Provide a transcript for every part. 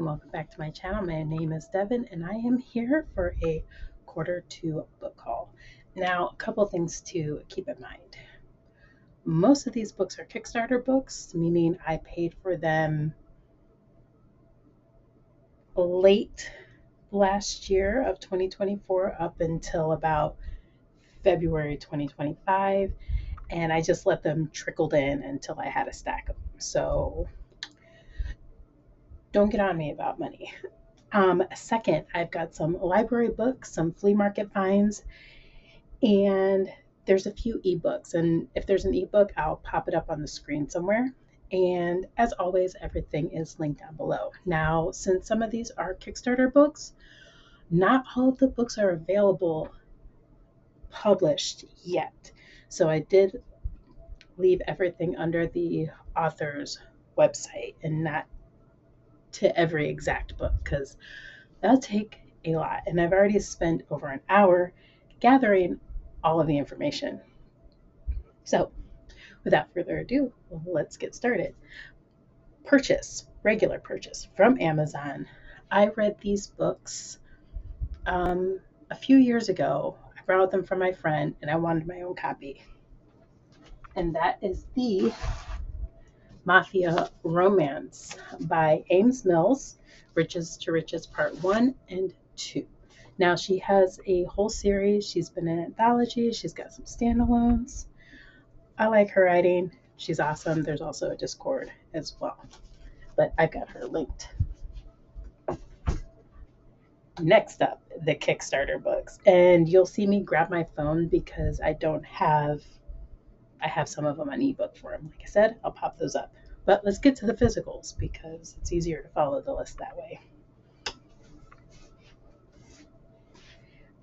welcome back to my channel. My name is Devin and I am here for a Q2 book haul. Now, a couple things to keep in mind. Most of these books are Kickstarter books, meaning I paid for them late last year of 2024 up until about February 2025, and I just let them trickle in until I had a stack of them. So don't get on me about money. Second, I've got some library books, some flea market finds, and there's a few ebooks. And if there's an ebook, I'll pop it up on the screen somewhere. And as always, everything is linked down below. Now, since some of these are Kickstarter books, not all of the books are available published yet. So I did leave everything under the author's website and not to every exact book, because that'll take a lot. And I've already spent over an hour gathering all of the information. So without further ado, let's get started. Regular purchase from Amazon. I read these books a few years ago. I borrowed them from my friend and I wanted my own copy. And that is the Mafia romance by Ames Mills, Riches to Riches Part 1 and 2. Now, she has a whole series. She's been in anthologies. She's got some standalones. I like her writing. She's awesome. There's also a Discord as well, but I've got her linked. Next up, the Kickstarter books. And you'll see me grab my phone because I have some of them on ebook form. Like I said, I'll pop those up. But let's get to the physicals because it's easier to follow the list that way.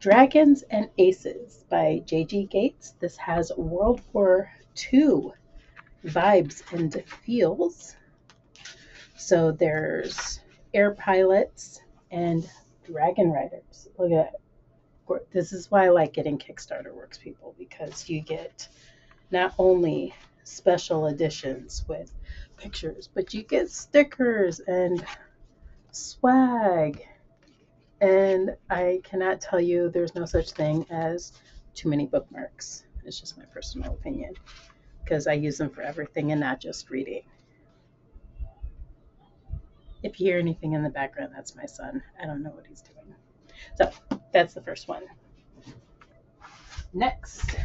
Dragons and Aces by J.G. Gates. This has World War II vibes and feels. So there's air pilots and dragon riders. Look at that. This is why I like getting Kickstarter works, people, because you get not only special editions with pictures, but you get stickers and swag. And I cannot tell you there's no such thing as too many bookmarks. It's just my personal opinion because I use them for everything and not just reading. If you hear anything in the background, that's my son. I don't know what he's doing. So that's the first one. Next,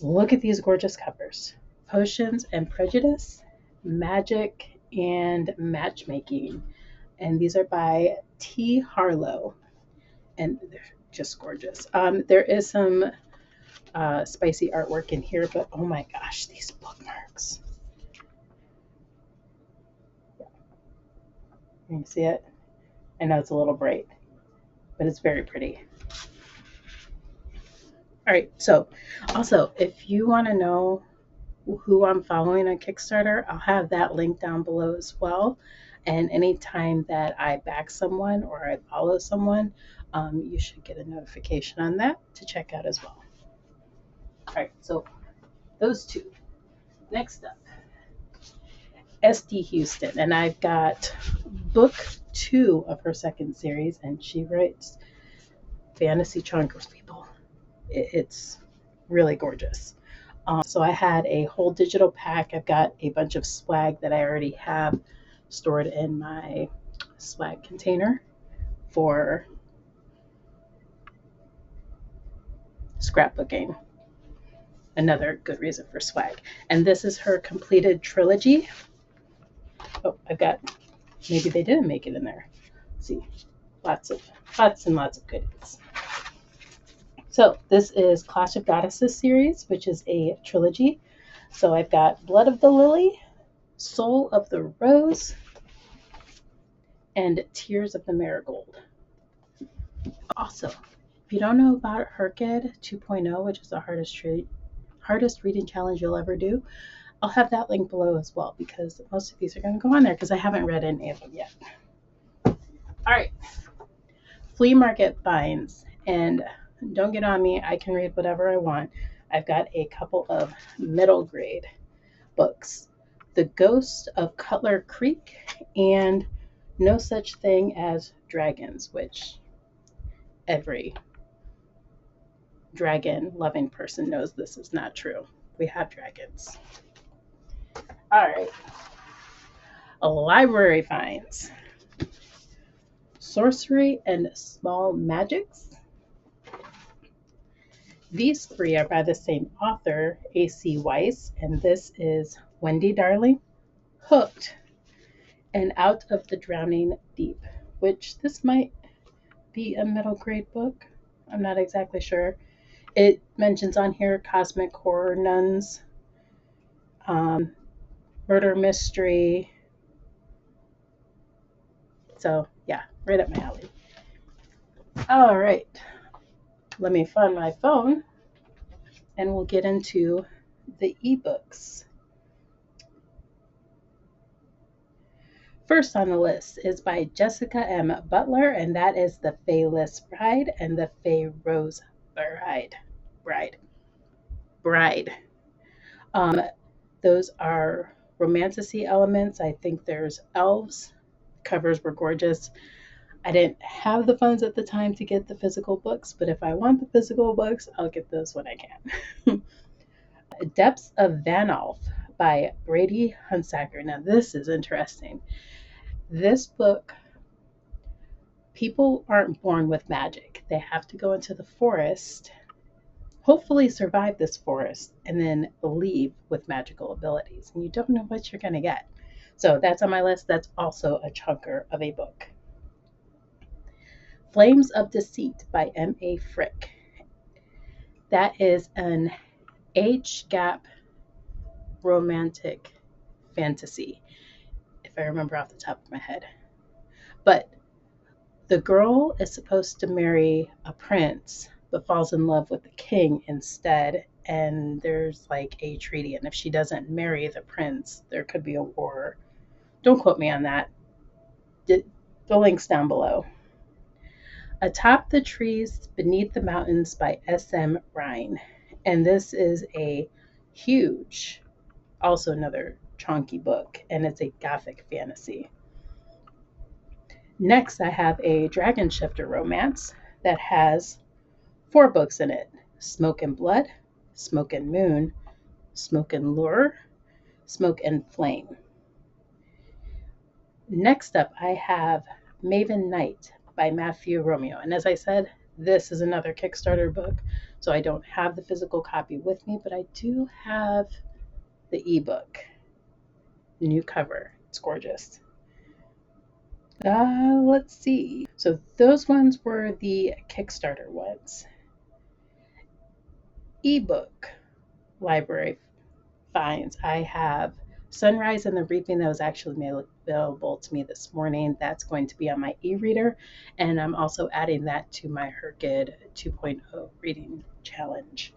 look at these gorgeous covers. Potions and Prejudice, Magic and Matchmaking. And these are by T. Harlow. And they're just gorgeous. There is some spicy artwork in here, but oh my gosh, these bookmarks. Can you see it? I know it's a little bright, but it's very pretty. All right, so also, if you want to know who I'm following on Kickstarter, I'll have that link down below as well. And anytime that I back someone or I follow someone, you should get a notification on that to check out as well. All right, so those two. Next up, S.D. Houston, and I've got book 2 of her second series, and she writes fantasy chunkers, people. It's really gorgeous. So I had a whole digital pack. I've got a bunch of swag that I already have stored in my swag container for scrapbooking. Another good reason for swag. And this is her completed trilogy. Oh, I've got, maybe they didn't make it in there. Let's see, lots and lots of goodies. So this is Clash of Goddesses series, which is a trilogy. So I've got Blood of the Lily, Soul of the Rose, and Tears of the Merigold. Also, if you don't know about HRCYED 2.0, which is the hardest reading challenge you'll ever do, I'll have that link below as well because most of these are going to go on there because I haven't read any of them yet. All right, flea market finds, and don't get on me, I can read whatever I want. I've got a couple of middle grade books. The Ghost of Cutler Creek and No such thing as dragons, which every dragon loving person knows this is not true. We have dragons. All right. Library finds. Sorcery and Small Magics. These three are by the same author, A.C. Weiss, and this is Wendy Darling, Hooked, and Out of the Drowning Deep, which this might be a middle grade book. I'm not exactly sure. It mentions on here cosmic horror nuns, murder mystery. So, yeah, right up my alley. All right. Let me find my phone and we'll get into the ebooks. First on the list is by Jessica M. Butler, and that is the Fae Lis Bride and the Fae Rose Bride. Those are romanticy elements. I think there's elves. Covers were gorgeous. I didn't have the funds at the time to get the physical books, but if I want the physical books, I'll get those when I can. Depths of Vanolf by Brady Hunsaker. Now, this is interesting. This book, people aren't born with magic. They have to go into the forest, hopefully survive this forest, and then leave with magical abilities. And you don't know what you're going to get. So that's on my list. That's also a chunker of a book. Flames of Deceit by M.A. Frick. That is an age gap romantic fantasy, if I remember off the top of my head. But the girl is supposed to marry a prince, but falls in love with the king instead. And there's like a treaty. And if she doesn't marry the prince, there could be a war. Don't quote me on that. The link's down below. Atop the Trees Beneath the Mountains by S.M. Rhine. And this is a huge, also another chunky book, and it's a gothic fantasy. Next, I have a dragon shifter romance that has 4 books in it: Smoke and Blood, Smoke and Moon, Smoke and Lure, Smoke and Flame. Next up, I have Maven Knight by Mafia Romeo. And as I said, this is another Kickstarter book, so I don't have the physical copy with me, but I do have the ebook. New cover. It's gorgeous. Let's see. So those ones were the Kickstarter ones. Ebook library finds. I have Sunrise and the Reaping that was actually made available to me this morning. That's going to be on my e-reader, and I'm also adding that to my HRCYED 2.0 reading challenge.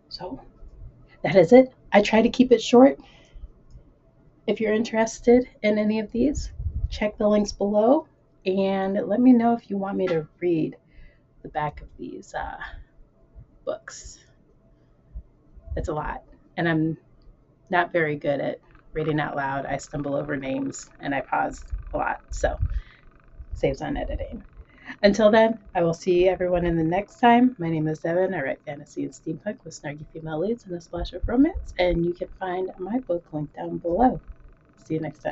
So that is it. I try to keep it short. If you're interested in any of these, check the links below and let me know if you want me to read the back of these books. It's a lot, and I'm not very good at reading out loud. I stumble over names and I pause a lot, so saves on editing. Until then, I will see everyone in the next time. My name is Devin. I write fantasy and steampunk with snarky female leads and a splash of romance, and you can find my book linked down below. See you next time.